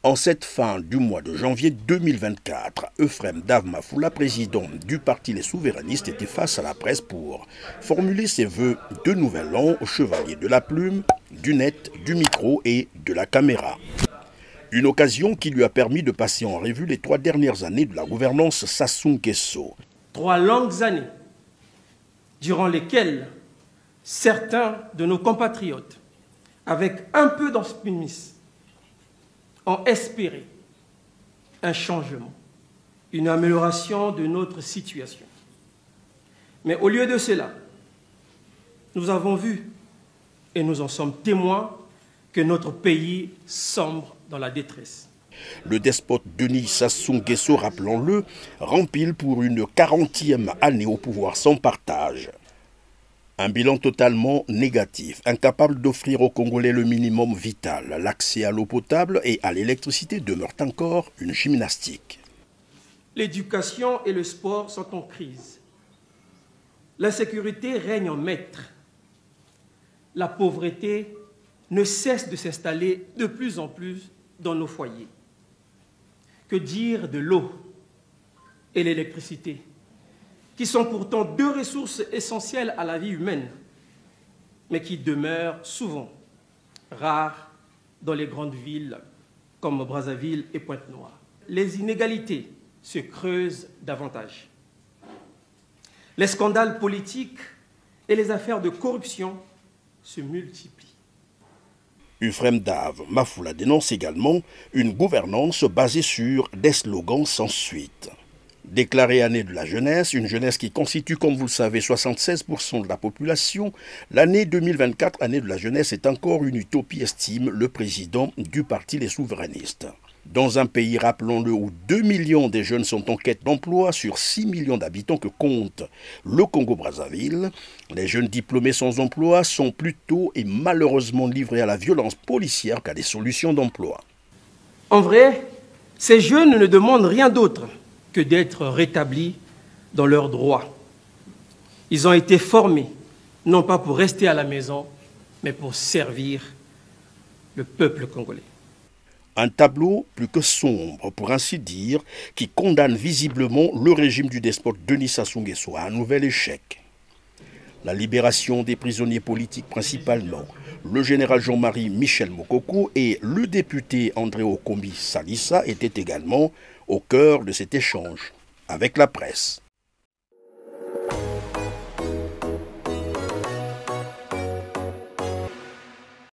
En cette fin du mois de janvier 2024, Euphrem Dav Mafoula, président du parti Les Souverainistes, était face à la presse pour formuler ses vœux de nouvel an au chevalier de la plume, du net, du micro et de la caméra. Une occasion qui lui a permis de passer en revue les 3 dernières années de la gouvernance Sassou Nguesso. 3 longues années durant lesquelles certains de nos compatriotes, avec un peu d'optimisme, ont espéré un changement, une amélioration de notre situation. Mais au lieu de cela, nous avons vu, et nous en sommes témoins, que notre pays sombre dans la détresse. Le despote Denis Sassou Nguesso, rappelons-le, rempile pour une 40e année au pouvoir sans partage. Un bilan totalement négatif, incapable d'offrir aux Congolais le minimum vital. L'accès à l'eau potable et à l'électricité demeurent encore une gymnastique. L'éducation et le sport sont en crise. L'insécurité règne en maître. La pauvreté ne cesse de s'installer de plus en plus dans nos foyers. Que dire de l'eau et l'électricité, qui sont pourtant 2 ressources essentielles à la vie humaine, mais qui demeurent souvent rares dans les grandes villes comme Brazzaville et Pointe-Noire. Les inégalités se creusent davantage. Les scandales politiques et les affaires de corruption se multiplient. Euphrem Dav Mafoula dénonce également une gouvernance basée sur des slogans sans suite. Déclarée année de la jeunesse, une jeunesse qui constitue, comme vous le savez, 76% de la population, l'année 2024, année de la jeunesse, est encore une utopie, estime le président du parti Les Souverainistes. Dans un pays, rappelons-le, où 2 millions de jeunes sont en quête d'emploi sur 6 millions d'habitants que compte le Congo-Brazzaville, les jeunes diplômés sans emploi sont plutôt et malheureusement livrés à la violence policière qu'à des solutions d'emploi. En vrai, ces jeunes ne demandent rien d'autre que d'être rétablis dans leurs droits. Ils ont été formés, non pas pour rester à la maison, mais pour servir le peuple congolais. Un tableau plus que sombre, pour ainsi dire, qui condamne visiblement le régime du despote Denis Sassou Nguesso à un nouvel échec. La libération des prisonniers politiques principalement, le général Jean-Marie Michel Mokoko et le député André Okombi Salissa étaient également au cœur de cet échange avec la presse.